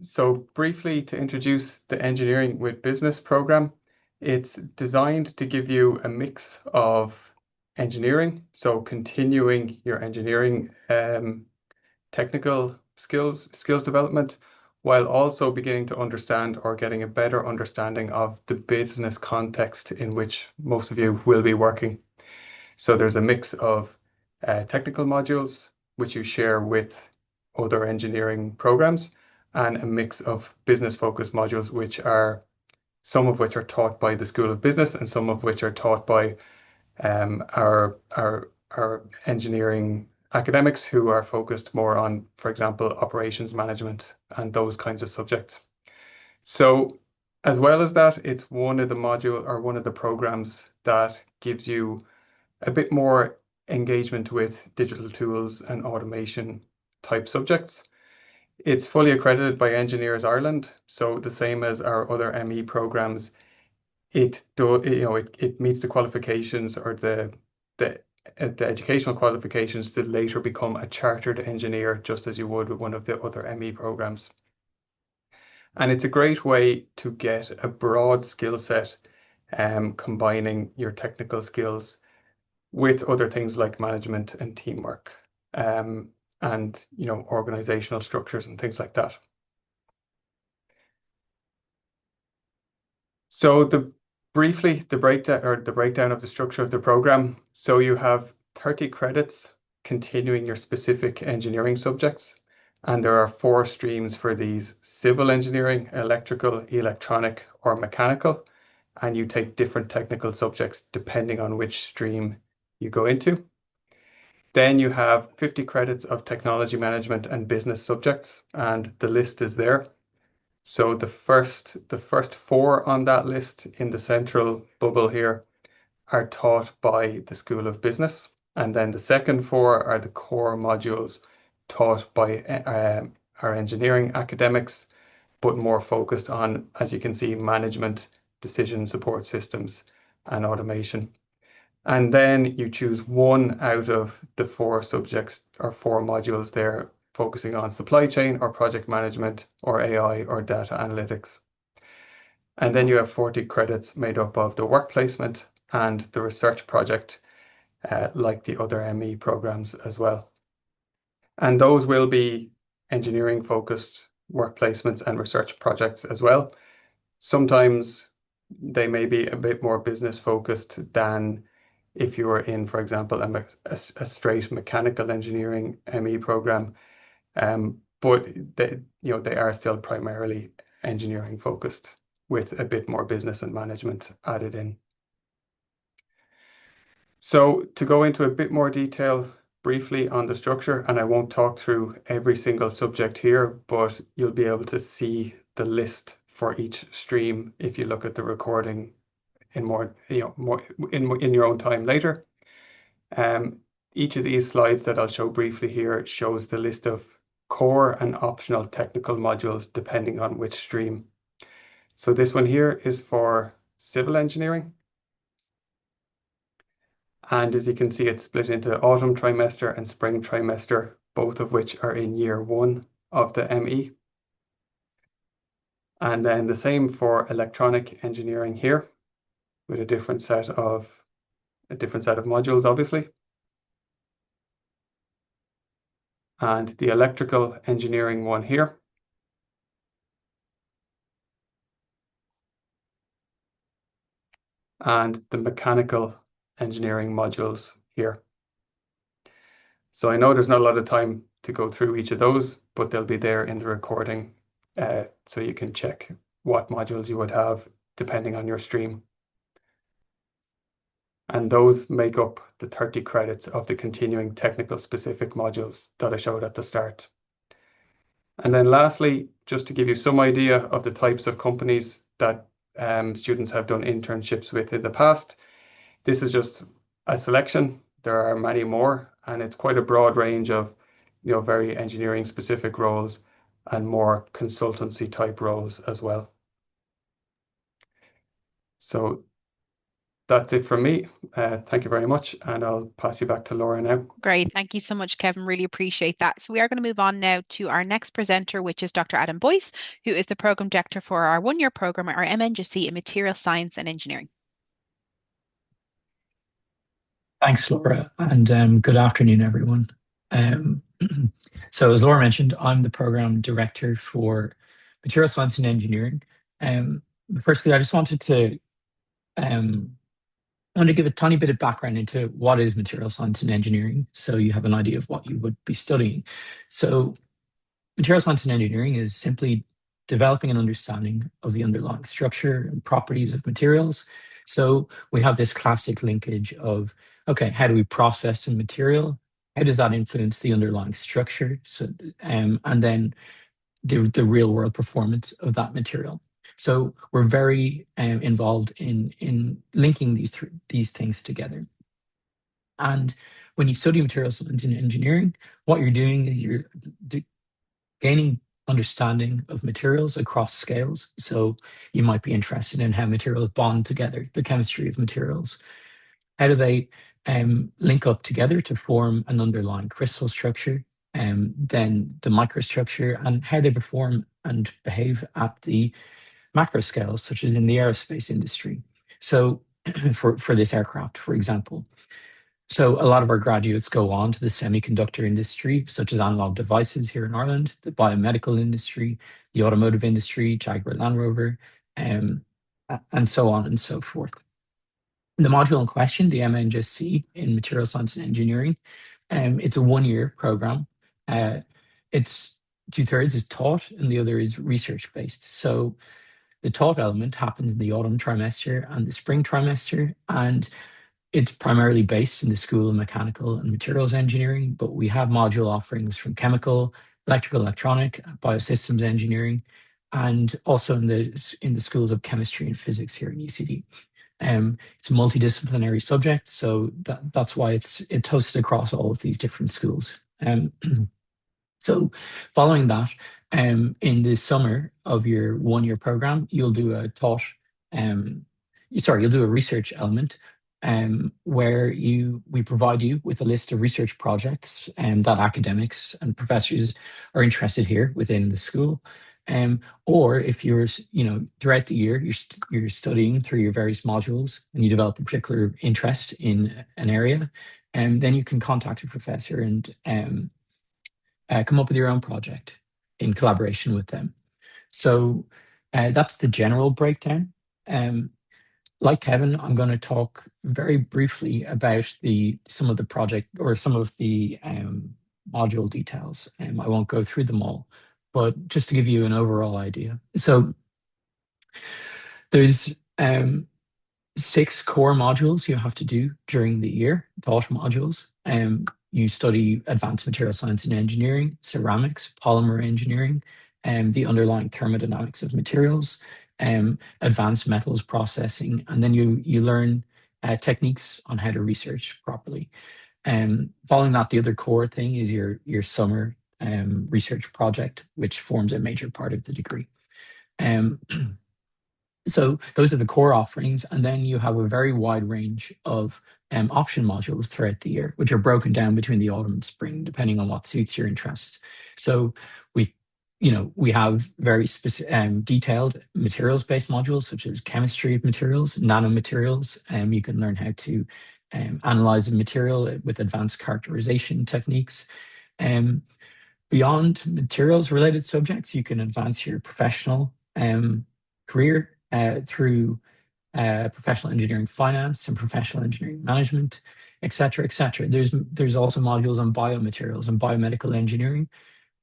So briefly to introduce the Engineering with Business program, it's designed to give you a mix of engineering, so continuing your engineering technical skills development, while also beginning to understand or getting a better understanding of the business context in which most of you will be working. So there's a mix of technical modules, which you share with other engineering programs, and a mix of business-focused modules, some of which are taught by the School of Business and some of which are taught by our engineering academics who are focused more on, for example, operations management and those kinds of subjects. So as well as that, it's one of the programs that gives you a bit more engagement with digital tools and automation type subjects. It's fully accredited by Engineers Ireland, so the same as our other ME programs. It meets the qualifications or the educational qualifications to later become a chartered engineer, just as you would with one of the other ME programs. And it's a great way to get a broad skill set, combining your technical skills with other things like management and teamwork, and organizational structures and things like that. So the breakdown of the structure of the program. So you have 30 credits continuing your specific engineering subjects, and there are 4 streams for these: civil engineering, electrical, electronic, or mechanical, and you take different technical subjects depending on which stream you go into. Then you have 50 credits of technology management and business subjects, and the list is there. So the first 4 on that list in the central bubble here are taught by the School of Business, and then the second 4 are the core modules taught by our engineering academics, but more focused on, as you can see, management, decision support systems, and automation. And then you choose one out of the 4 subjects or 4 modules there, focusing on supply chain or project management or AI or data analytics. And then you have 40 credits made up of the work placement and the research project, like the other ME programs as well. And those will be engineering focused work placements and research projects as well. Sometimes they may be a bit more business focused than if you were in, for example, a straight mechanical engineering ME program, but they are still primarily engineering focused with a bit more business and management added in. So to go into a bit more detail briefly on the structure, and I won't talk through every single subject here, but you'll be able to see the list for each stream if you look at the recording in more in your own time later. Each of these slides that I'll show briefly here shows the list of core and optional technical modules depending on which stream. So this one here is for civil engineering. And as you can see, it's split into autumn trimester and spring trimester, both of which are in year 1 of the ME. And then the same for electronic engineering here, with a different set of modules, obviously. And the electrical engineering one here. And the mechanical engineering modules here. So I know there's not a lot of time to go through each of those, but they'll be there in the recording, so you can check what modules you would have depending on your stream. And those make up the 30 credits of the continuing technical specific modules that I showed at the start. And then lastly, just to give you some idea of the types of companies that students have done internships with in the past, this is just a selection. There are many more, and it's quite a broad range of very engineering specific roles and more consultancy type roles as well. So that's it from me. Thank you very much, and I'll pass you back to Laura now. Great. Thank you so much, Kevin. Really appreciate that. So we are going to move on now to our next presenter, which is Dr. Adam Boyce, who is the program director for our one-year program, our MNGC in Material Science and Engineering. Thanks, Laura, and good afternoon, everyone. Um, so, as Laura mentioned, I'm the program director for Material Science and Engineering. Firstly, I just um, wanted to give a tiny bit of background into what is material science and engineering, so you have an idea of what you would be studying. So, material science and engineering is simply developing an understanding of the underlying structure and properties of materials. So we have this classic linkage of, okay, how do we process a material? How does that influence the underlying structure? So, and then the real world performance of that material. So we're very involved in linking these things together. And when you study material science and engineering, what you're doing is you're gaining understanding of materials across scales. So you might be interested in how materials bond together, the chemistry of materials. How do they link up together to form an underlying crystal structure, then the microstructure, and how they perform and behave at the macro scales, such as in the aerospace industry. So for this aircraft, for example. So a lot of our graduates go on to the semiconductor industry, such as analog devices here in Ireland, the biomedical industry, the automotive industry, Jaguar Land Rover, and so on and so forth. The module in question, the MNGC in Material Science and Engineering, it's a one-year program. It's two-thirds is taught and the other is research-based. So the taught element happens in the autumn trimester and the spring trimester, and it's primarily based in the School of Mechanical and Materials Engineering, but we have module offerings from chemical, electrical, electronic, biosystems engineering, and also in the schools of chemistry and physics here in UCD. It's a multidisciplinary subject, so that's why it's hosted across all of these different schools. So following that, in the summer of your one-year program, you'll do a you'll do a research element where we provide you with a list of research projects that academics and professors are interested here within the school. Or if you're, throughout the year, you're studying through your various modules and you develop a particular interest in an area, and then you can contact a professor and come up with your own project in collaboration with them. So that's the general breakdown. Like Kevin, I'm going to talk very briefly about some of the project or some of the module details. I won't go through them all, but just to give you an overall idea. So there's 6 core modules you have to do during the year, thought modules. You study advanced material science and engineering, ceramics, polymer engineering, and the underlying thermodynamics of materials, advanced metals processing, and then you learn techniques on how to research properly. Following that, the other core thing is your summer research project, which forms a major part of the degree. So those are the core offerings, and then you have a very wide range of option modules throughout the year, which are broken down between the autumn and spring, depending on what suits your interests. So we have very specific, detailed materials-based modules, such as chemistry of materials, nanomaterials. You can learn how to analyze a material with advanced characterization techniques. Beyond materials-related subjects, you can advance your professional career through professional engineering finance and professional engineering management, et cetera, et cetera. There's also modules on biomaterials and biomedical engineering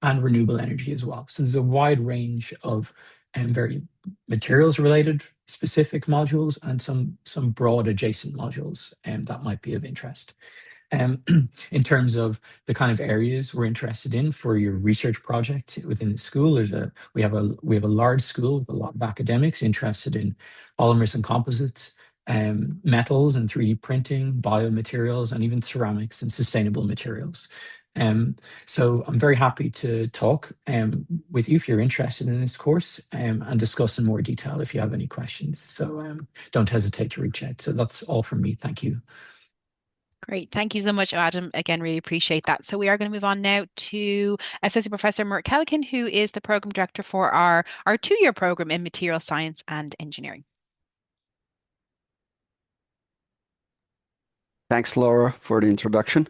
and renewable energy as well. So there's a wide range of very materials-related specific modules and some broad adjacent modules that might be of interest. In terms of the kind of areas we're interested in for your research project within the school, we have a large school with a lot of academics interested in polymers and composites, metals and 3D printing, biomaterials, and even ceramics and sustainable materials. So I'm very happy to talk with you if you're interested in this course and discuss in more detail if you have any questions. So don't hesitate to reach out. So that's all from me. Thank you. Great. Thank you so much, Adam. Again, really appreciate that. So we are going to move on now to Associate Professor Mert Callaghan, who is the Program Director for our two-year program in Material Science and Engineering. Thanks, Laura, for the introduction.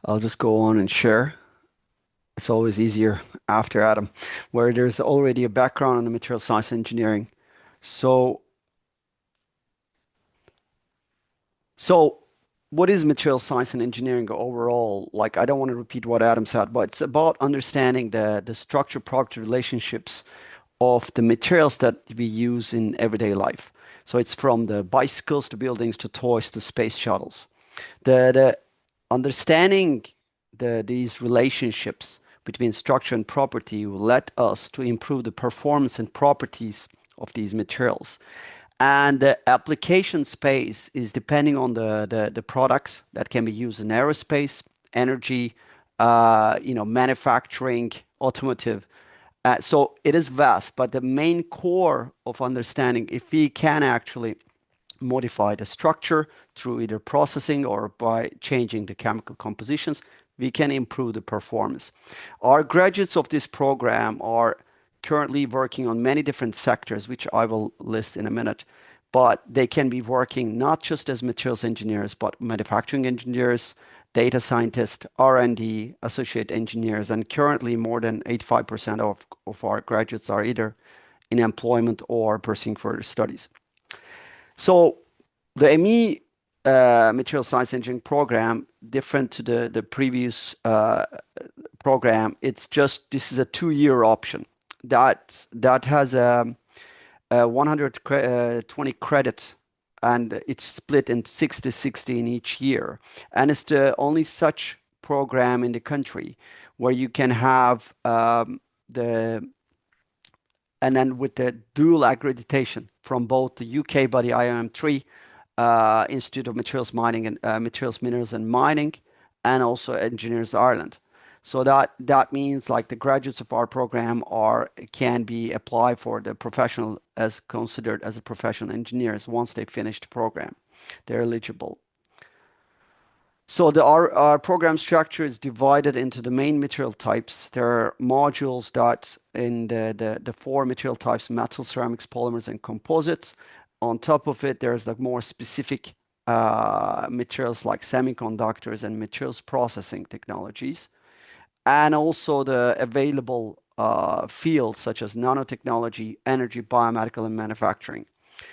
I'll just go on and share. It's always easier after Adam, where there's already a background in the material science engineering. So what is material science and engineering overall? Like, I don't want to repeat what Adam said, but it's about understanding the structure property relationships of the materials that we use in everyday life. So it's from the bicycles to buildings to toys to space shuttles. The understanding these relationships between structure and property will let us to improve the performance and properties of these materials. And the application space is depending on the products that can be used in aerospace, energy, manufacturing, automotive. So it is vast, but the main core of understanding, if we can actually modify the structure through either processing or by changing the chemical compositions, we can improve the performance. Our graduates of this program are currently working on many different sectors, which I will list in a minute, but they can be working not just as materials engineers, but manufacturing engineers, data scientists, R&D, associate engineers, and currently more than 85% of our graduates are either in employment or pursuing further studies. So the ME material science engineering program, different to the previous program, this is a 2-year option that has a 120 credits, and it's split in 60 in each year. And it's the only such program in the country where you can have and then with the dual accreditation from both the UK body IOM3, Institute of Materials Mining and Materials, Minerals and Mining, and also Engineers Ireland. So that means like the graduates of our program can be applied for the professional as considered as a professional engineers once they finish the program. They're eligible. So our program structure is divided into the main material types. There are modules that in the 4 material types: metal, ceramics, polymers, and composites. On top of it, there's like more specific materials like semiconductors and materials processing technologies, and also the available fields such as nanotechnology, energy, biomedical, and manufacturing.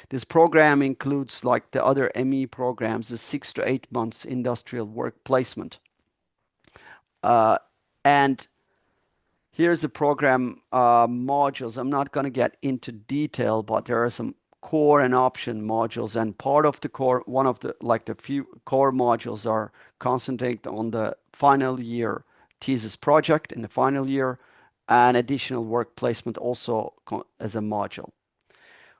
This program includes, like the other ME programs, the 6 to 8 months industrial work placement. And here's the program modules. I'm not going to get into detail, but there are some core and option modules, and part of the core, one of the few core modules are concentrated on the final year thesis project in the final year, and additional work placement also as a module.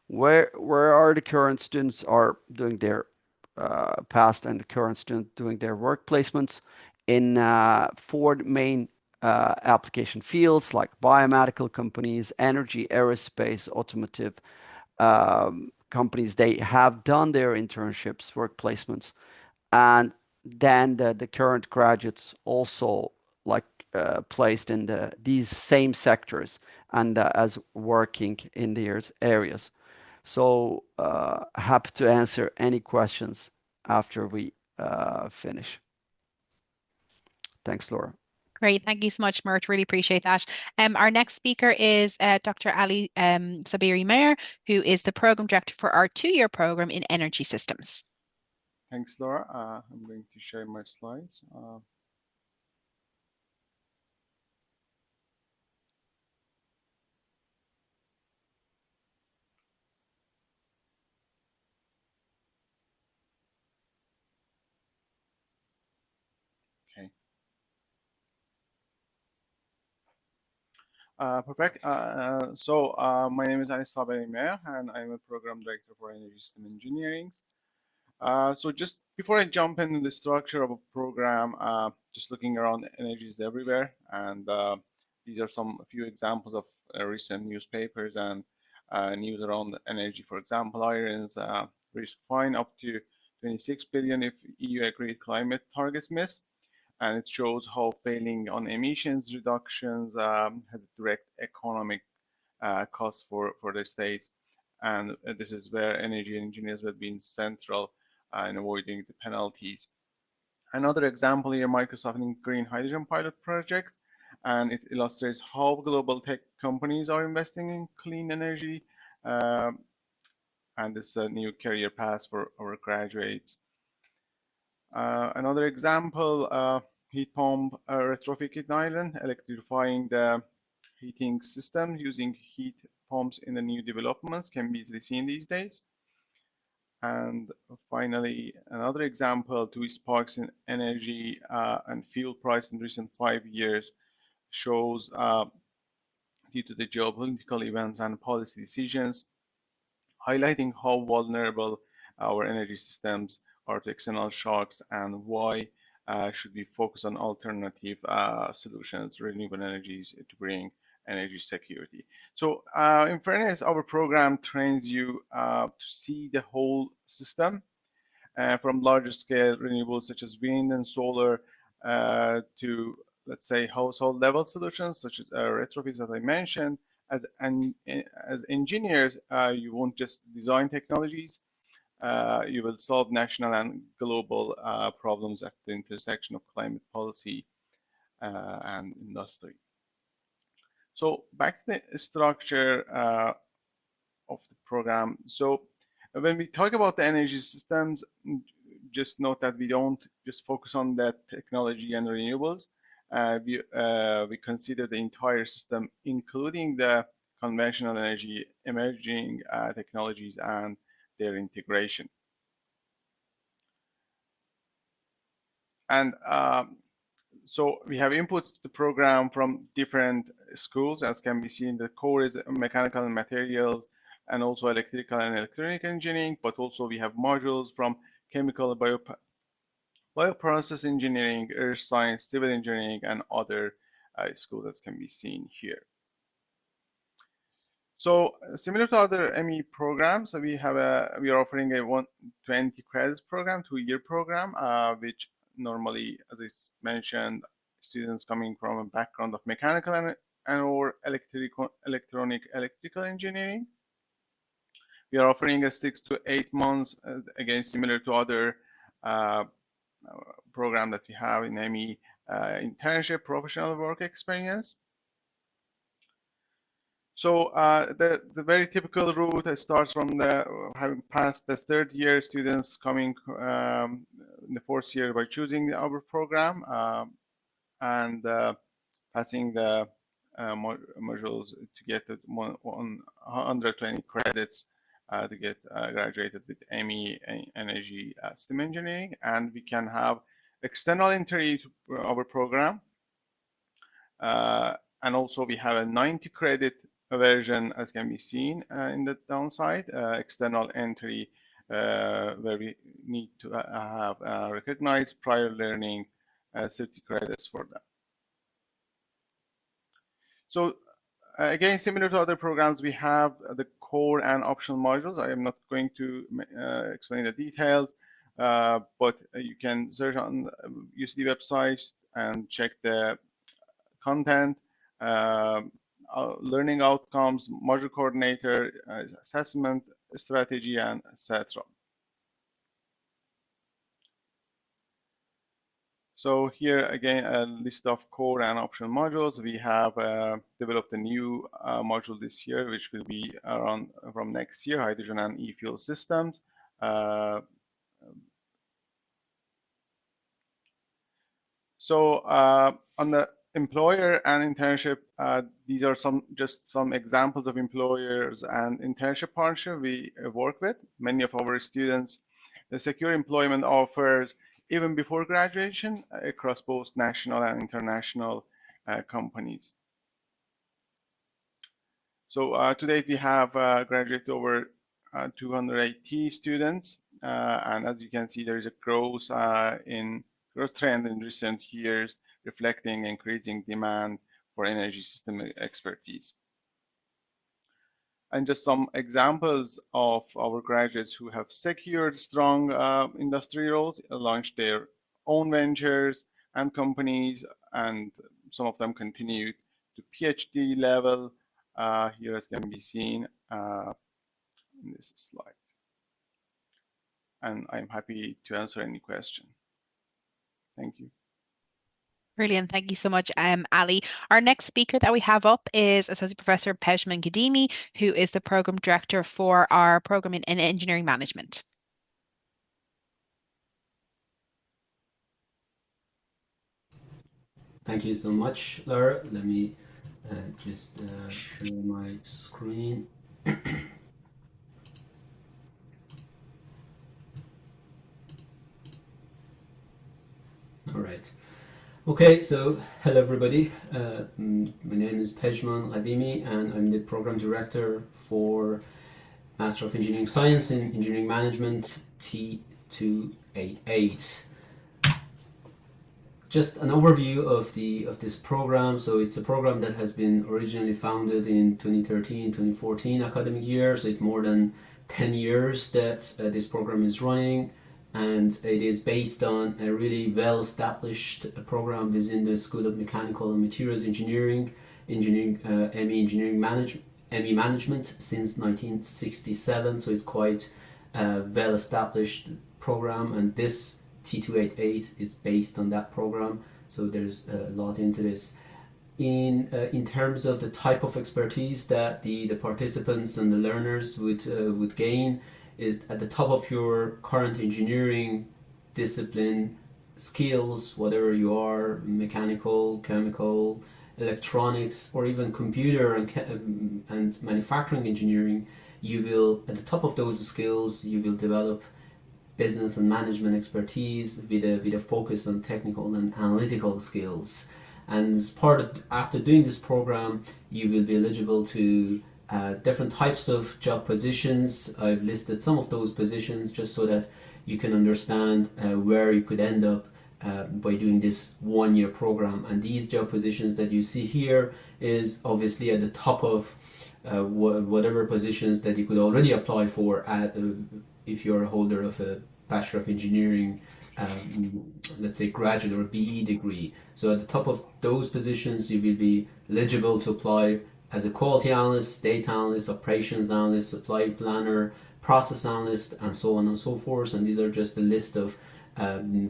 Where are the current students are doing their past and the current student doing their work placements in 4 main application fields like biomedical companies, energy, aerospace, automotive companies. They have done their internships, work placements, and then the current graduates also placed in these same sectors and as working in these areas. So happy to answer any questions after we finish. Thanks, Laura. Great. Thank you so much, Mert. Really appreciate that. Our next speaker is Dr. Ali Sabiri Mayer, who is the Program Director for our 2-year program in Energy Systems. Thanks, Laura. I'm going to share my slides. Okay. Perfect. So my name is Ali Sabiri Mayer, and I'm a Program Director for Energy System Engineering. So just before I jump into the structure of a program, just looking around, energy is everywhere, and these are a few examples of recent newspapers and news around energy. For example, Ireland's risk fine up to 26 billion if EU agreed climate targets miss, and it shows how failing on emissions reductions has a direct economic cost for the states. And this is where energy engineers have been central in avoiding the penalties. Another example here, Microsoft Green Hydrogen Pilot Project, and it illustrates how global tech companies are investing in clean energy, and this is a new career path for our graduates. Another example, heat pump retrofit in Ireland, electrifying the heating system using heat pumps in the new developments can be easily seen these days. And finally, another example, two sparks in energy and fuel price in recent 5 years shows due to the geopolitical events and policy decisions, highlighting how vulnerable our energy systems are to external shocks and why should we focus on alternative solutions, renewable energies to bring energy security. So in fairness, our program trains you to see the whole system from larger scale renewables such as wind and solar to, let's say, household level solutions such as retrofits that I mentioned. As engineers, you won't just design technologies, you will solve national and global problems at the intersection of climate policy and industry. So back to the structure of the program. So when we talk about the energy systems, just note that we don't just focus on that technology and renewables. We consider the entire system, including the conventional energy, emerging technologies, and their integration. And so we have inputs to the program from different schools, as can be seen. The core is mechanical and materials, and also electrical and electronic engineering, but also we have modules from chemical, bioprocess engineering, earth science, civil engineering, and other schools that can be seen here. So similar to other ME programs, we are offering a 120 credits program, 2-year program, which normally, as I mentioned, students coming from a background of mechanical and or electrical engineering. We are offering a 6 to 8 months, again, similar to other program that we have in ME, internship, professional work experience. So the very typical route starts from having passed the 3rd year, students coming in the 4th year by choosing our program and passing the modules to get 120 credits to get graduated with ME Energy STEM Engineering, and we can have external entry to our program. And also we have a 90 credit version, as can be seen in the downside, external entry where we need to have recognized prior learning 30 credits for that. So again, similar to other programs, we have the core and optional modules. I am not going to explain the details, but you can search on UCD websites and check the content, learning outcomes, module coordinator, assessment strategy, and etc. So here again, a list of core and optional modules. We have developed a new module this year, which will be around from next year, hydrogen and e-fuel systems. So on the employer and internship, these are just some examples of employers and internship partnership we work with. Many of our students secure employment offers even before graduation across both national and international companies. So to date, we have graduated over 280 students and as you can see, there is a growth trend in recent years, reflecting increasing demand for energy system expertise. And just some examples of our graduates who have secured strong industry roles, launched their own ventures and companies, and some of them continued to PhD level. Here as can be seen in this slide. And I'm happy to answer any question. Thank you. Brilliant. Thank you so much, Ali. Our next speaker that we have up is Associate Professor Pejman Kadimi, who is the Program Director for our program in Engineering Management. Thank you so much, Laura. Let me just share my screen. All right. Okay, so hello everybody. My name is Pejman Kadimi, and I'm the Program Director for Master of Engineering Science in Engineering Management T288. Just an overview of this program. So it's a program that has been originally founded in 2013-2014 academic year. So it's more than 10 years that this program is running, and it is based on a really well-established program within the School of Mechanical and Materials Engineering, ME Management since 1967. So it's quite a well-established program, and this T288 is based on that program, so there's a lot into this. In terms of the type of expertise that the participants and the learners would gain, is at the top of your current engineering discipline skills, whatever you are, mechanical, chemical, electronics, or even computer and manufacturing engineering. You will, at the top of those skills, you will develop business and management expertise with a focus on technical and analytical skills. And as after doing this program, you will be eligible to different types of job positions. I've listed some of those positions just so that you can understand where you could end up by doing this one-year program. And these job positions that you see here is obviously at the top of whatever positions that you could already apply for if you're a holder of a Bachelor of Engineering, let's say graduate or BE degree. So at the top of those positions, you will be eligible to apply as a quality analyst, data analyst, operations analyst, supply planner, process analyst, and so on and so forth. And these are just a list of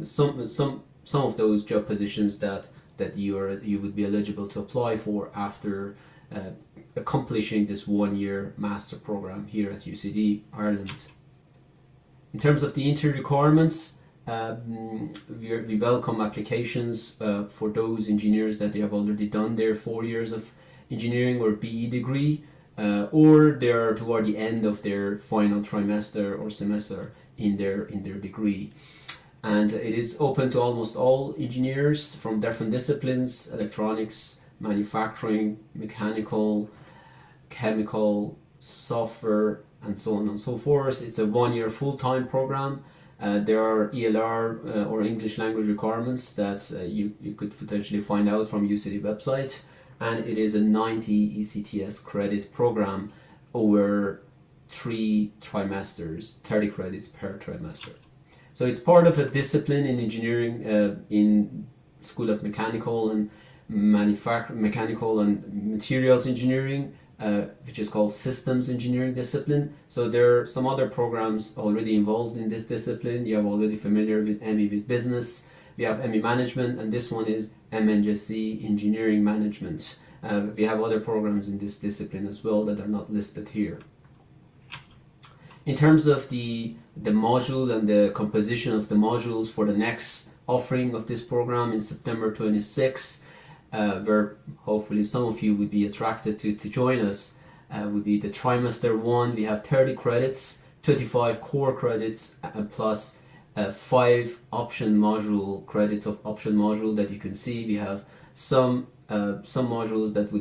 some of those job positions that you would be eligible to apply for after accomplishing this one-year master program here at UCD Ireland. In terms of the entry requirements, we welcome applications for those engineers that they have already done their 4 years of engineering or BE degree, or they are toward the end of their final trimester or semester in their degree. And it is open to almost all engineers from different disciplines: electronics, manufacturing, mechanical, chemical, software, and so on and so forth. It's a one-year full-time program. There are ELR or English language requirements that you could potentially find out from UCD website, and it is a 90 ECTS credit program over 3 trimesters, 30 credits per trimester. So it's part of a discipline in engineering in School of Mechanical and Materials Engineering, which is called Systems Engineering discipline. So there are some other programs already involved in this discipline. You are already familiar with ME with Business. We have ME Management, and this one is MNJC Engineering Management. We have other programs in this discipline as well that are not listed here. In terms of the module and the composition of the modules for the next offering of this program in September 26, where hopefully some of you would be attracted to join us, would be the trimester 1. We have 30 credits, 35 core credits, plus 5 option module credits of option module that you can see. We have some modules that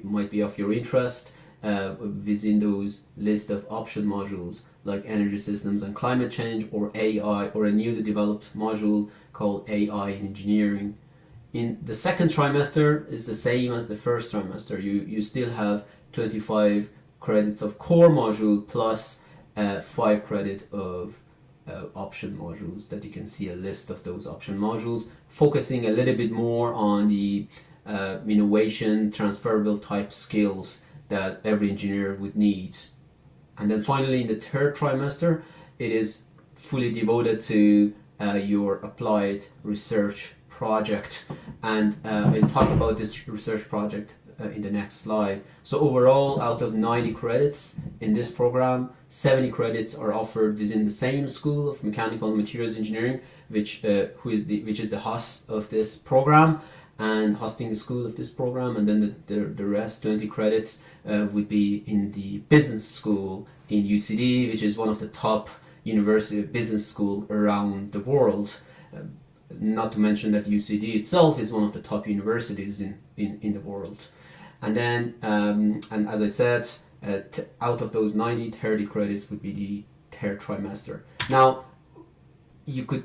might be of your interest within those list of option modules. like energy systems and climate change, or AI, or a newly developed module called AI in engineering. In the second trimester is the same as the first trimester. You still have 25 credits of core module plus 5 credit of option modules that you can see a list of those option modules, focusing a little bit more on the innovation, transferable type skills that every engineer would need. And then finally, in the third trimester, it is fully devoted to your applied research project. And I'll talk about this research project in the next slide. So overall, out of 90 credits in this program, 70 credits are offered within the same School of Mechanical and Materials Engineering, which is the host of this program and hosting the school of this program. And then the rest 20 credits would be in the business school in UCD, which is one of the top university business school around the world. Not to mention that UCD itself is one of the top universities in the world. And then, and as I said, out of those 90, 30 credits would be the third trimester. Now, you could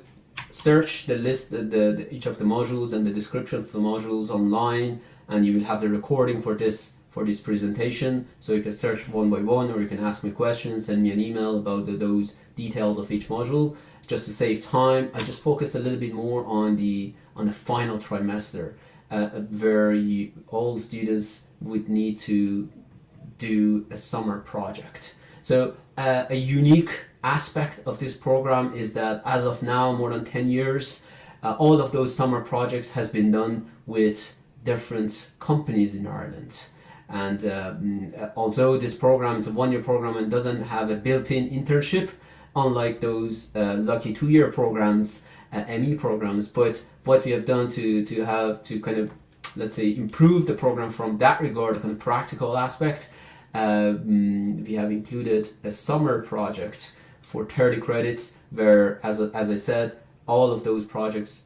search the list, each of the modules and the description of the modules online, and you will have the recording for this presentation. So you can search one by one, or you can ask me questions, send me an email about those details of each module. Just to save time, I just focus a little bit more on the final trimester, where all students would need to do a summer project. So a unique aspect of this program is that as of now, more than 10 years, all of those summer projects has been done with different companies in Ireland. And although this program is a one-year program and doesn't have a built-in internship, unlike those lucky 2-year programs, ME programs, but what we have done to kind of, let's say, improve the program from that regard, a kind of practical aspect, we have included a summer project for 30 credits, where, as I said, all of those projects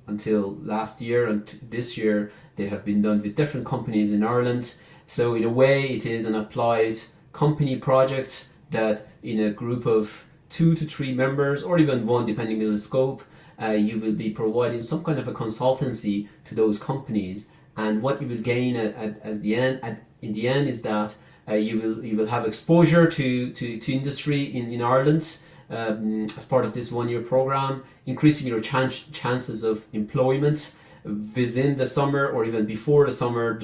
until last year and this year, they have been done with different companies in Ireland. So in a way, it is an applied company project that in a group of 2 to 3 members, or even 1 depending on the scope, you will be providing some kind of a consultancy to those companies. And what you will gain in the end is that you will have exposure to industry in Ireland as part of this one-year program, increasing your chances of employment within the summer or even before the summer.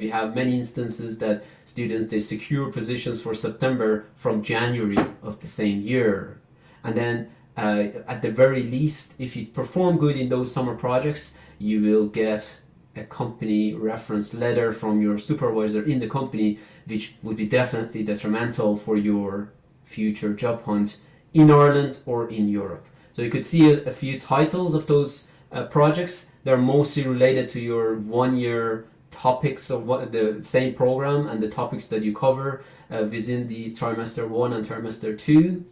We have many instances that students, they secure positions for September from January of the same year. And then at the very least, if you perform good in those summer projects, you will get a company reference letter from your supervisor in the company, which would be definitely detrimental for your future job hunt in Ireland or in Europe. So you could see a few titles of those projects. They're mostly related to your one-year topics of what the same program and the topics that you cover within the trimester 1 and trimester 2,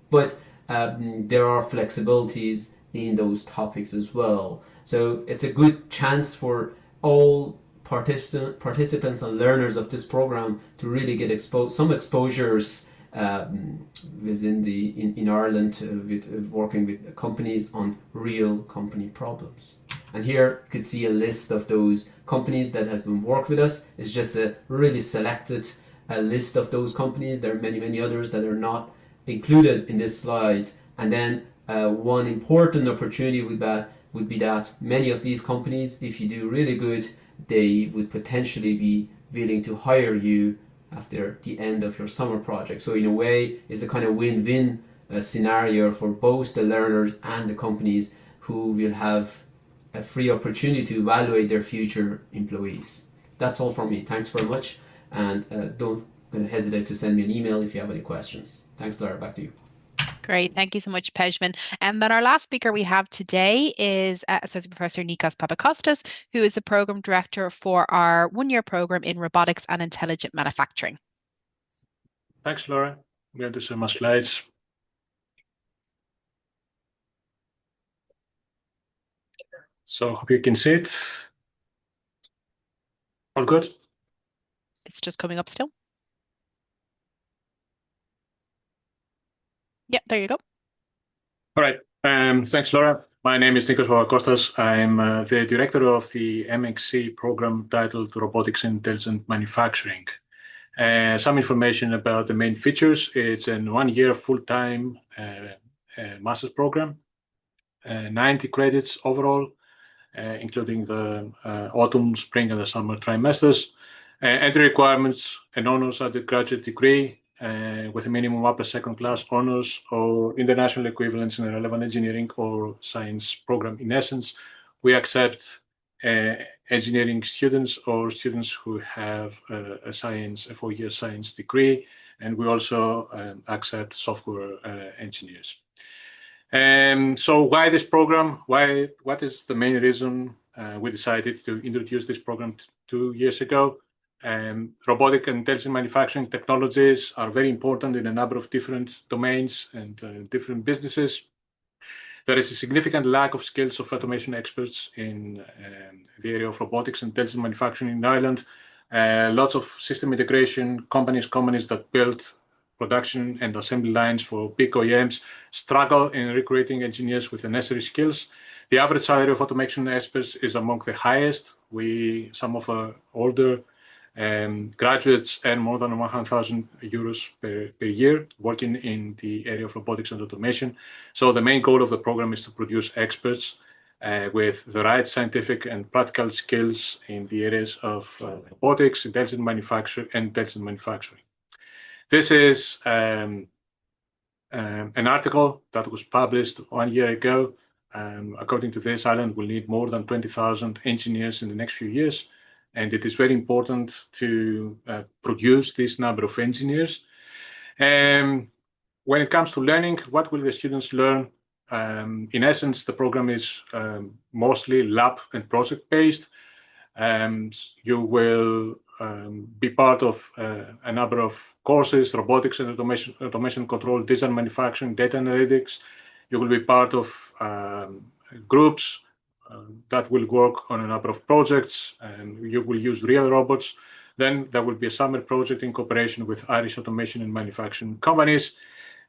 but there are flexibilities in those topics as well. So it's a good chance for all participants and learners of this program to really get some exposures within in Ireland with working with companies on real company problems. And here you could see a list of those companies that has been worked with us. It's just a really selected list of those companies. There are many others that are not included in this slide. And then one important opportunity would be that many of these companies, if you do really good, they would potentially be willing to hire you after the end of your summer project. So in a way, it's a kind of win-win scenario for both the learners and the companies, who will have a free opportunity to evaluate their future employees. That's all from me. Thanks very much, and don't hesitate to send me an email if you have any questions. Thanks, Laura. Back to you. Great. Thank you so much, Pejman. And then our last speaker we have today is Associate Professor Nikos Papakostas, who is the Program Director for our one-year program in Robotics and Intelligent Manufacturing. Thanks, Laura. I'm going to show my slides. So hope you can see it. All good? It's just coming up still. Yeah, there you go. All right. Thanks, Laura. My name is Nikos Papakostas. I'm the director of the MXC program titled Robotics and Intelligent Manufacturing. Some information about the main features. It's a 1-year full-time master's program, 90 credits overall, including the autumn, spring, and the summer trimesters. Entry requirements: an honors undergraduate degree with a minimum upper second class honors or international equivalents in a relevant engineering or science program. In essence, we accept engineering students or students who have a 4-year science degree, and we also accept software engineers. So why this program? What is the main reason we decided to introduce this program 2 years ago? Robotic and intelligent manufacturing technologies are very important in a number of different domains and different businesses. There is a significant lack of skills of automation experts in the area of robotics and intelligent manufacturing in Ireland. Lots of system integration companies that build production and assembly lines for big OEMs struggle in recruiting engineers with the necessary skills. The average salary of automation experts is among the highest. Some of our older graduates earn more than 100,000 euros per year working in the area of robotics and automation. So the main goal of the program is to produce experts with the right scientific and practical skills in the areas of robotics, intelligent manufacturing. This is an article that was published 1 year ago. According to this, Ireland will need more than 20,000 engineers in the next few years. And it is very important to produce this number of engineers. When it comes to learning, what will the students learn? In essence, the program is mostly lab and project-based. You will be part of a number of courses: robotics and automation control, design manufacturing, data analytics. You will be part of groups that will work on a number of projects, and you will use real robots. Then there will be a summer project in cooperation with Irish automation and manufacturing companies.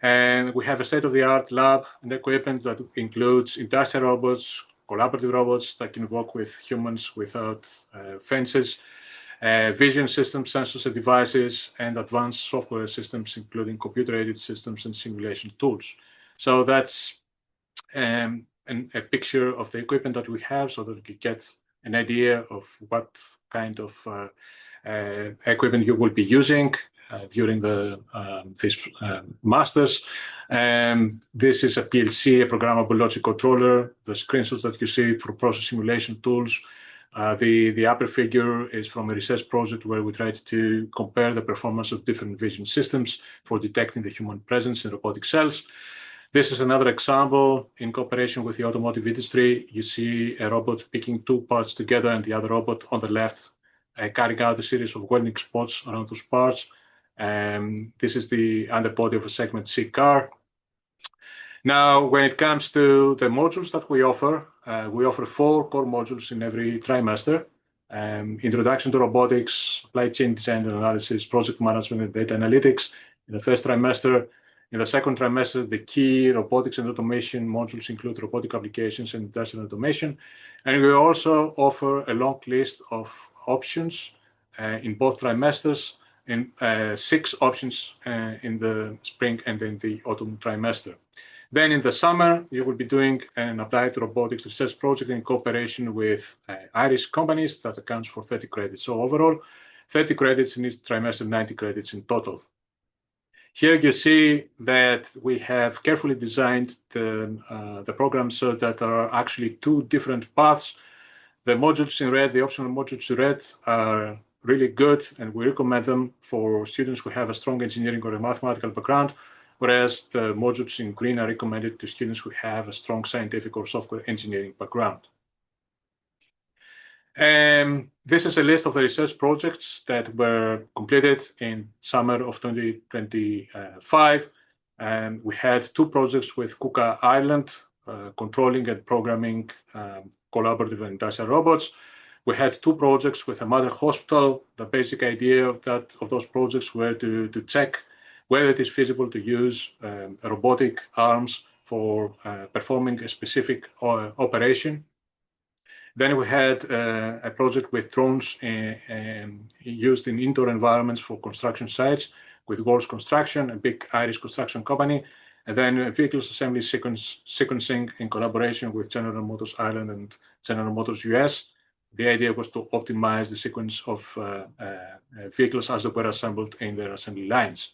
And we have a state-of-the-art lab and equipment that includes industrial robots, collaborative robots that can work with humans without fences, vision systems, sensors and devices, and advanced software systems, including computer-aided systems and simulation tools. So that's a picture of the equipment that we have so that you can get an idea of what kind of equipment you will be using during this master's. This is a PLC, a programmable logic controller. The screenshots that you see for process simulation tools. The upper figure is from a research project where we tried to compare the performance of different vision systems for detecting the human presence in robotic cells. This is another example in cooperation with the automotive industry. You see a robot picking 2 parts together and the other robot on the left carrying out a series of welding spots around those parts. This is the underbody of a segment C car. Now, when it comes to the modules that we offer 4 core modules in every trimester. Introduction to robotics, supply chain design and analysis, project management and data analytics in the first trimester. In the second trimester, the key robotics and automation modules include robotic applications and industrial automation. And we also offer a long list of options in both trimesters, and 6 options in the spring and in the autumn trimester. Then in the summer, you will be doing an applied robotics research project in cooperation with Irish companies that accounts for 30 credits. So overall, 30 credits in each trimester, 90 credits in total. Here you see that we have carefully designed the program so that there are actually 2 different paths. The modules in red, the optional modules in red, are really good, and we recommend them for students who have a strong engineering or a mathematical background, whereas the modules in green are recommended to students who have a strong scientific or software engineering background. This is a list of the research projects that were completed in summer of 2025. We had 2 projects with KUKA Ireland, controlling and programming collaborative and industrial robots. We had 2 projects with a mother hospital. The basic idea of those projects were to check whether it is feasible to use robotic arms for performing a specific operation. Then we had a project with drones used in indoor environments for construction sites with Walls Construction, a big Irish construction company, and then vehicles assembly sequencing in collaboration with General Motors Ireland and General Motors US. The idea was to optimize the sequence of vehicles as they were assembled in their assembly lines.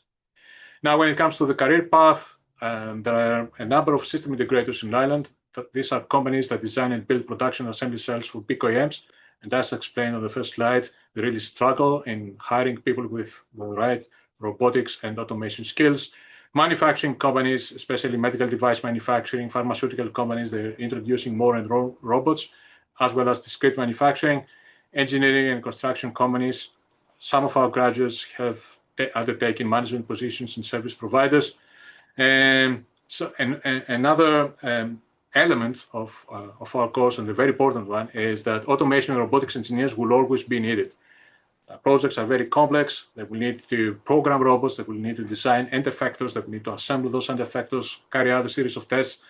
Now, when it comes to the career path, there are a number of system integrators in Ireland. These are companies that design and build production assembly cells for big OEMs. And as explained on the first slide, they really struggle in hiring people with the right robotics and automation skills. Manufacturing companies, especially medical device manufacturing, pharmaceutical companies, they're introducing more and more robots, as well as discrete manufacturing, engineering and construction companies. Some of our graduates have undertaken management positions in service providers. And so another element of our course, and a very important one, is that automation and robotics engineers will always be needed. Projects are very complex. They will need to program robots, they will need to design end effectors, they will need to assemble those end effectors, carry out a series of tests.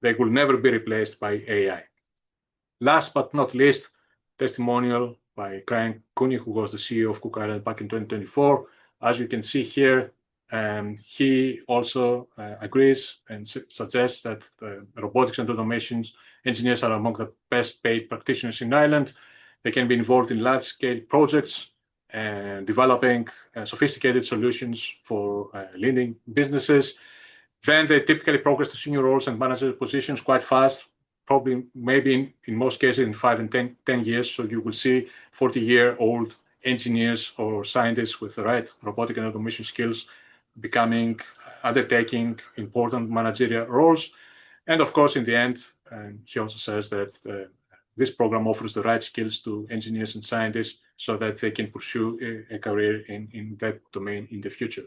They will never be replaced by AI. Last but not least, testimonial by Brian Cooney, who was the CEO of Cook Island back in 2024. As you can see here, he also agrees and suggests that robotics and automation engineers are among the best paid practitioners in Ireland. They can be involved in large-scale projects and developing sophisticated solutions for leading businesses. Then they typically progress to senior roles and manager positions quite fast, probably maybe in most cases in 5 and 10 years. So you will see 40-year-old engineers or scientists with the right robotic and automation skills undertaking important managerial roles. And of course, in the end, he also says that this program offers the right skills to engineers and scientists so that they can pursue a career in that domain in the future.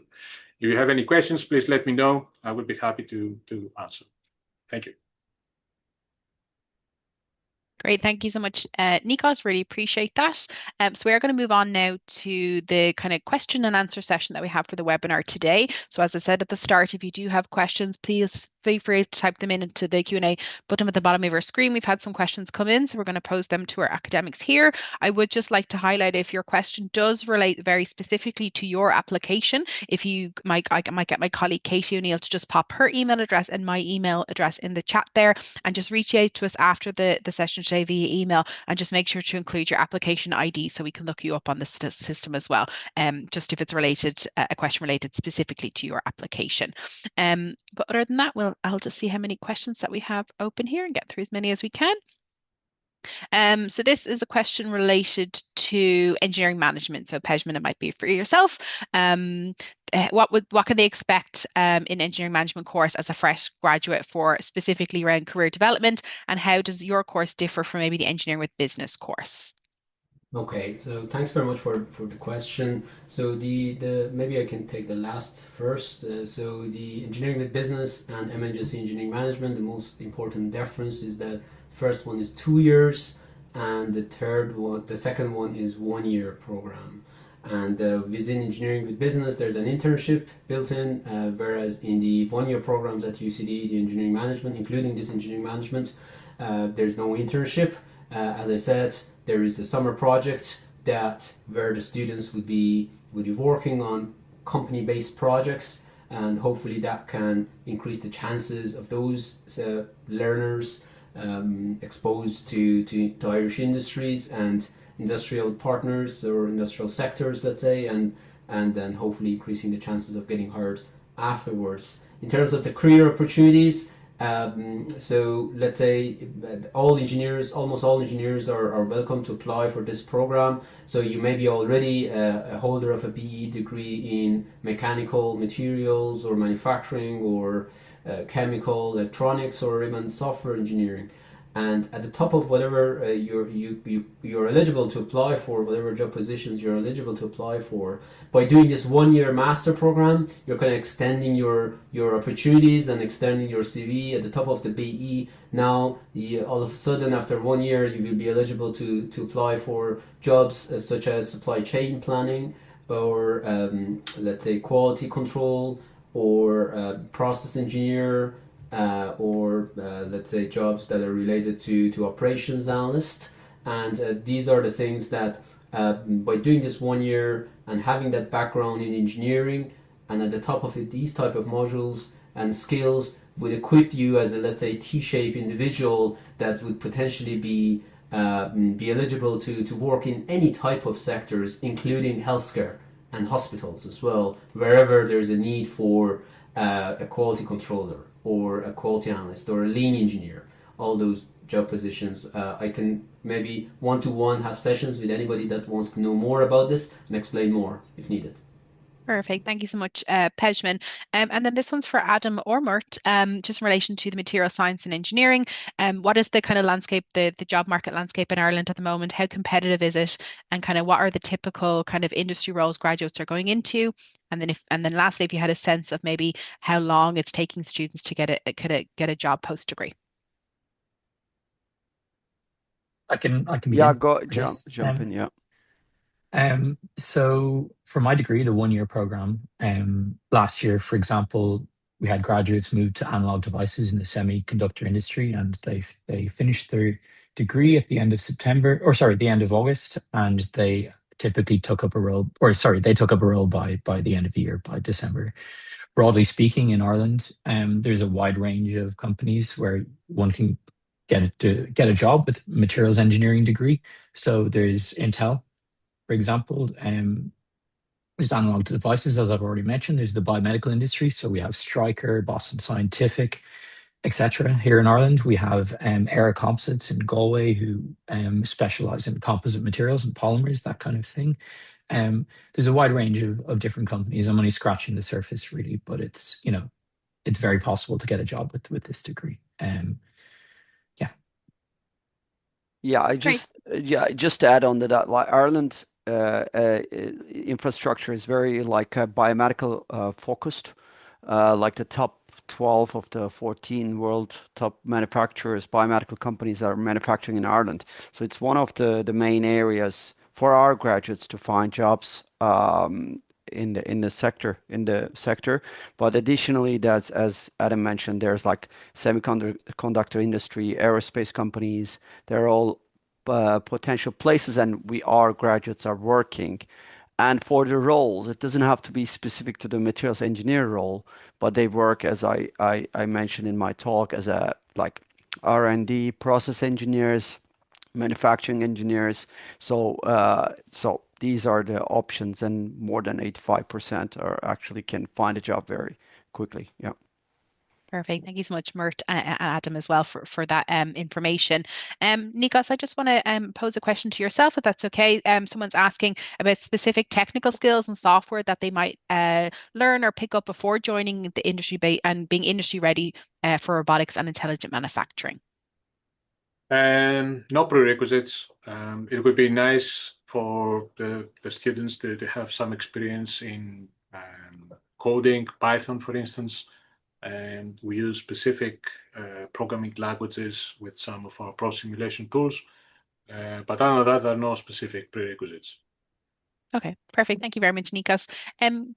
If you have any questions, please let me know. I will be happy to answer. Thank you. Great, thank you so much, Nikos. Really appreciate that. So we are going to move on now to the kind of question and answer session that we have for the webinar today. So as I said at the start, if you do have questions, please feel free to type them into the Q&A button at the bottom of our screen. We've had some questions come in, so we're going to pose them to our academics here. I would just like to highlight, if your question does relate very specifically to your application, if you might, I might get my colleague Katie O'Neill to just pop her email address and my email address in the chat there, and just reach out to us after the session today via email, and just make sure to include your application ID so we can look you up on the system as well, just if it's related, a question related specifically to your application. But other than that, I'll just see how many questions that we have open here and get through as many as we can. So this is a question related to engineering management. So Pejman, it might be for yourself. What can they expect in engineering management course as a fresh graduate for specifically around career development, and how does your course differ from maybe the engineering with business course? Okay, so thanks very much for the question. So the maybe I can take the last first. So the engineering with business and MNGC engineering management, the most important difference is that first one is 2 years, and the second one is 1 year program. And within engineering with business, there's an internship built in, whereas in the 1 year programs at UCD, the engineering management, including this engineering management, there's no internship. As I said, there is a summer project where the students would be working on company-based projects, and hopefully that can increase the chances of those learners exposed to Irish industries and industrial partners or industrial sectors, let's say, and then hopefully increasing the chances of getting hired afterwards. In terms of the career opportunities, so let's say almost all engineers are welcome to apply for this program. So you may be already a holder of a BE degree in mechanical materials or manufacturing or chemical, electronics, or even software engineering. And at the top of whatever you're eligible to apply for, whatever job positions you're eligible to apply for, by doing this 1 year master program, you're kind of extending your opportunities and extending your CV at the top of the BE. Now, all of a sudden, after 1 year, you will be eligible to apply for jobs such as supply chain planning, or let's say quality control, or process engineer, or let's say jobs that are related to operations analyst. And these are the things that by doing this 1 year and having that background in engineering, and at the top of it these type of modules and skills would equip you as a, let's say, T-shaped individual that would potentially be eligible to work in any type of sectors, including healthcare and hospitals as well, wherever there's a need for a quality controller or a quality analyst or a lean engineer. All those job positions, I can maybe one-to-one have sessions with anybody that wants to know more about this and explain more if needed. Perfect. Thank you so much, Pejman. And then this one's for Adam or Mert, just in relation to the material science and engineering. What is the kind of landscape, the job market landscape in Ireland at the moment? How competitive is it? And kind of what are the typical kind of industry roles graduates are going into? And then lastly, if you had a sense of maybe how long it's taking students to get a job post degree. I can begin. Yeah, go jump in. Yeah. So for my degree, the 1 year program, last year, for example, we had graduates move to analog devices in the semiconductor industry, and they finished their degree at the end of September, or sorry, the end of August, and they typically took up a role, or sorry, they took up a role by the end of the year, by December. Broadly speaking, in Ireland, there's a wide range of companies where one can get a job with materials engineering degree. So there's Intel, for example. There's analog devices, as I've already mentioned. There's the biomedical industry. So we have Stryker, Boston Scientific, etc. Here in Ireland, we have Era Composites in Galway, who specialize in composite materials and polymers, that kind of thing. There's a wide range of different companies. I'm only scratching the surface, really, but it's it's very possible to get a job with this degree. Just to add on to that, like Ireland infrastructure is very like biomedical focused. Like the top 12 of the 14 world top manufacturers, biomedical companies, are manufacturing in Ireland. So it's one of the main areas for our graduates to find jobs in the sector. But additionally, that's, as Adam mentioned, there's like semiconductor industry, aerospace companies. They're all potential places, and our graduates are working. And for the roles, it doesn't have to be specific to the materials engineer role, but they work, as I mentioned in my talk, as a like R&D, process engineers, manufacturing engineers. So these are the options, and more than 85% are actually can find a job very quickly. Yeah. Perfect. Thank you so much, Mert and Adam, as well for that information. Nikos, I just want to pose a question to yourself, if that's okay. Someone's asking about specific technical skills and software that they might learn or pick up before joining the industry and being industry ready for robotics and intelligent manufacturing. No prerequisites. It would be nice for the students to have some experience in coding, Python, for instance. And we use specific programming languages with some of our process simulation tools. But other than that, there are no specific prerequisites. Okay, perfect. Thank you very much, Nikos.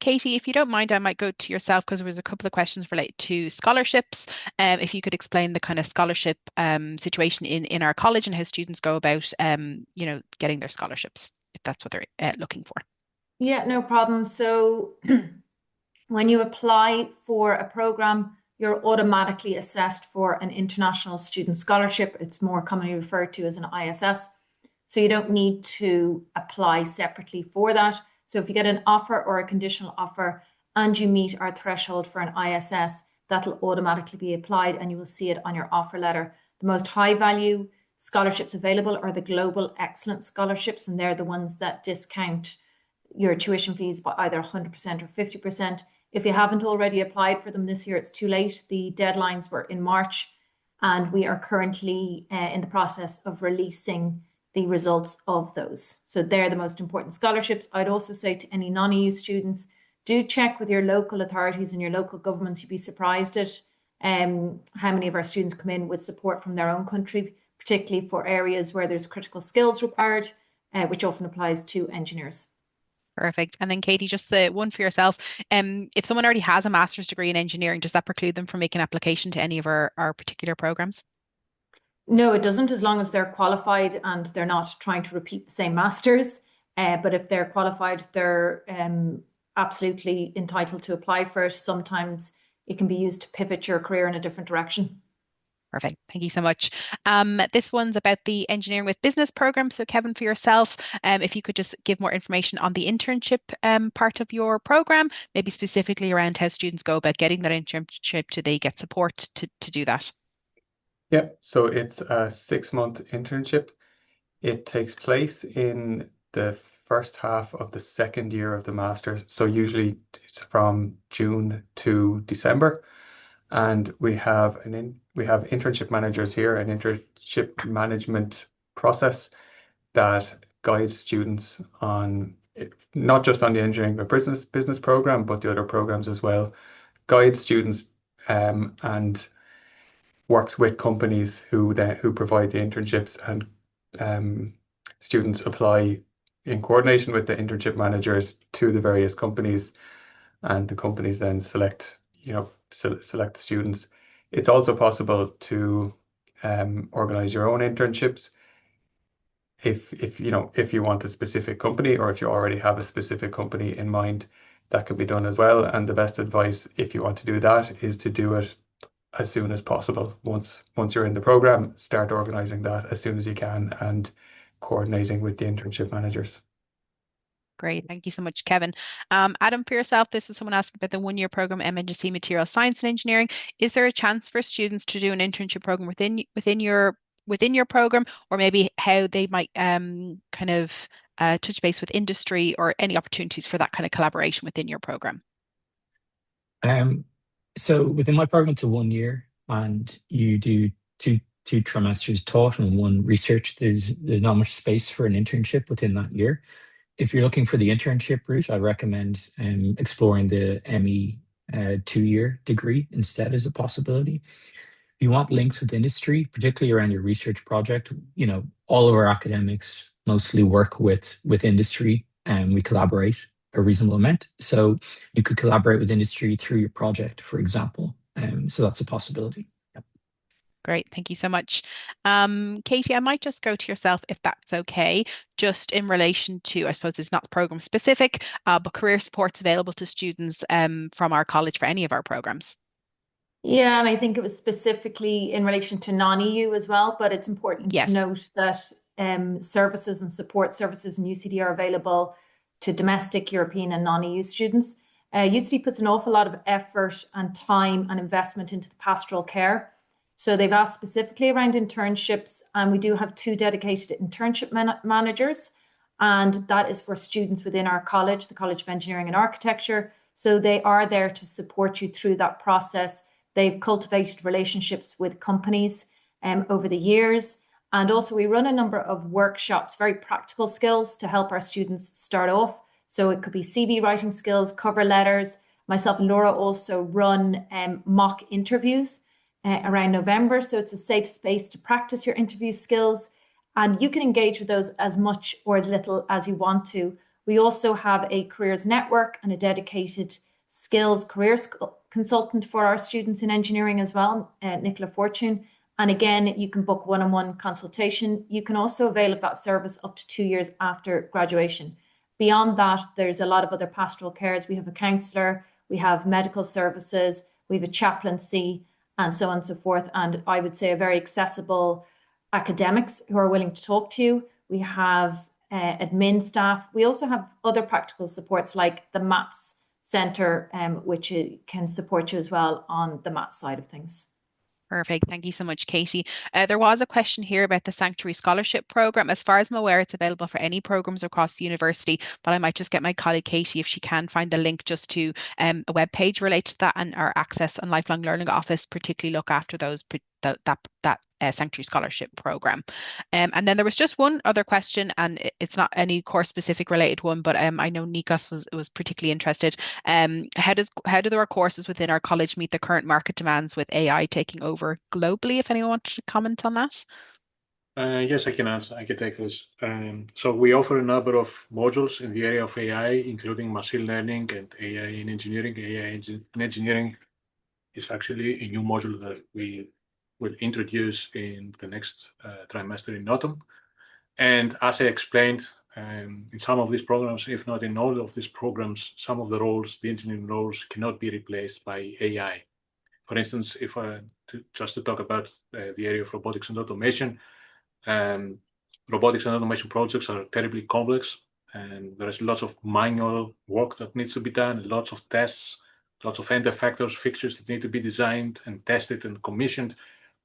Katie, if you don't mind, I might go to yourself because there was a couple of questions related to scholarships. If you could explain the kind of scholarship situation in our college and how students go about, getting their scholarships, if that's what they're looking for. Yeah, no problem. So when you apply for a program, you're automatically assessed for an international student scholarship. It's more commonly referred to as an ISS. So you don't need to apply separately for that. So if you get an offer or a conditional offer and you meet our threshold for an ISS, that'll automatically be applied and you will see it on your offer letter. The most high value scholarships available are the Global Excellence Scholarships, and they're the ones that discount your tuition fees by either 100% or 50%. If you haven't already applied for them this year, it's too late. The deadlines were in March, and we are currently in the process of releasing the results of those. So they're the most important scholarships. I'd also say to any non-EU students, do check with your local authorities and your local governments. You'd be surprised at how many of our students come in with support from their own country, particularly for areas where there's critical skills required, which often applies to engineers. Perfect. And then Katie, just the one for yourself. If someone already has a master's degree in engineering, does that preclude them from making application to any of our particular programs? No, it doesn't, as long as they're qualified and they're not trying to repeat the same masters. But if they're qualified, they're absolutely entitled to apply for it. Sometimes it can be used to pivot your career in a different direction. Perfect. Thank you so much. This one's about the engineering with business program. So Kevin, for yourself, if you could just give more information on the internship part of your program, maybe specifically around how students go about getting that internship. Do they get support to do that? Yeah, so it's a 6-month internship. It takes place in the first half of the second year of the master's. So usually it's from June to December. And we have internship managers here, an internship management process that guides students on not just on the engineering or business program, but the other programs as well. Guides students and works with companies who provide the internships, and students apply in coordination with the internship managers to the various companies, and the companies then select select students. It's also possible to organize your own internships if you want a specific company, or if you already have a specific company in mind, that could be done as well. And the best advice, if you want to do that, is to do it as soon as possible. Once you're in the program, start organizing that as soon as you can and coordinating with the internship managers. Great. Thank you so much, Kevin. Adam, for yourself, this is someone asking about the one-year program, MNC Material Science and Engineering. Is there a chance for students to do an internship program within your program, or maybe how they might kind of touch base with industry, or any opportunities for that kind of collaboration within your program? So within my program, it's a 1 year, and you do two trimesters taught and 1 research. There's not much space for an internship within that year. If you're looking for the internship route, I recommend exploring the ME 2-year degree instead as a possibility. If you want links with industry, particularly around your research project, all of our academics mostly work with industry, and we collaborate a reasonable amount. So you could collaborate with industry through your project, for example. So that's a possibility. Great, thank you so much. Katie, I might just go to yourself if that's okay, just in relation to, I suppose it's not program specific, but career supports available to students from our college for any of our programs. Yeah, and I think it was specifically in relation to non-EU as well, but it's important Yes. to note that services and support services in UCD are available to domestic, European, and non-EU students. UCD puts an awful lot of effort and time and investment into the pastoral care. So they've asked specifically around internships, and we do have 2 dedicated internship managers, and that is for students within our college, the College of Engineering and Architecture. So they are there to support you through that process. They've cultivated relationships with companies over the years. And also we run a number of workshops, very practical skills to help our students start off. So it could be CV writing skills, cover letters. Myself and Laura also run mock interviews around November. So it's a safe space to practice your interview skills. And you can engage with those as much or as little as you want to. We also have a careers network and a dedicated skills careers consultant for our students in engineering as well, Nicola Fortune. And again, you can book one-on-one consultation. You can also avail of that service up to 2 years after graduation. Beyond that, there's a lot of other pastoral cares. We have a counsellor, we have medical services, we have a chaplaincy, and so on and so forth. And I would say a very accessible academics who are willing to talk to you. We have admin staff. We also have other practical supports like the Maths Centre, which can support you as well on the maths side of things. Perfect. Thank you so much, Katie. There was a question here about the Sanctuary Scholarship Programme. As far as I'm aware, it's available for any programs across the university, but I might just get my colleague Katie, if she can, find the link just to a web page related to that, and our Access and Lifelong Learning Office particularly look after those that Sanctuary Scholarship Programme. And then there was just one other question, and it's not any course specific related one, but I know Nikos was particularly interested. How do our courses within our college meet the current market demands with AI taking over globally? If anyone wanted to comment on that. Yes, I can answer. I can take this. So we offer a number of modules in the area of AI, including machine learning and AI in engineering. AI in engineering is actually a new module that we will introduce in the next trimester in autumn. And as I explained, in some of these programs, if not in all of these programs, some of the roles, the engineering roles, cannot be replaced by AI. For instance, if just to talk about the area of robotics and automation, robotics and automation projects are terribly complex, and there is lots of manual work that needs to be done, lots of tests, lots of end effectors, fixtures that need to be designed and tested and commissioned.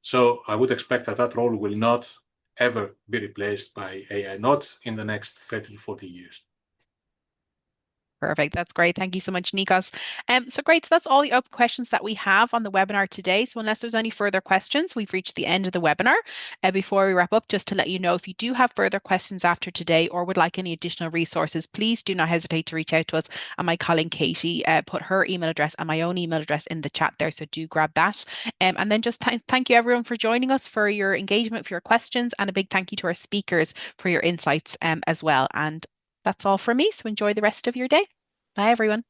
So I would expect that that role will not ever be replaced by AI, not in the next 30 to 40 years. Perfect. That's great. Thank you so much, Nikos. So great. So that's all the questions that we have on the webinar today. So unless there's any further questions, we've reached the end of the webinar. Before we wrap up, just to let you know, if you do have further questions after today or would like any additional resources, please do not hesitate to reach out to us. And my colleague Katie put her email address and my own email address in the chat there. So do grab that. And then just thank you everyone for joining us, for your engagement, for your questions, and a big thank you to our speakers for your insights as well. And that's all from me. So enjoy the rest of your day. Bye, everyone.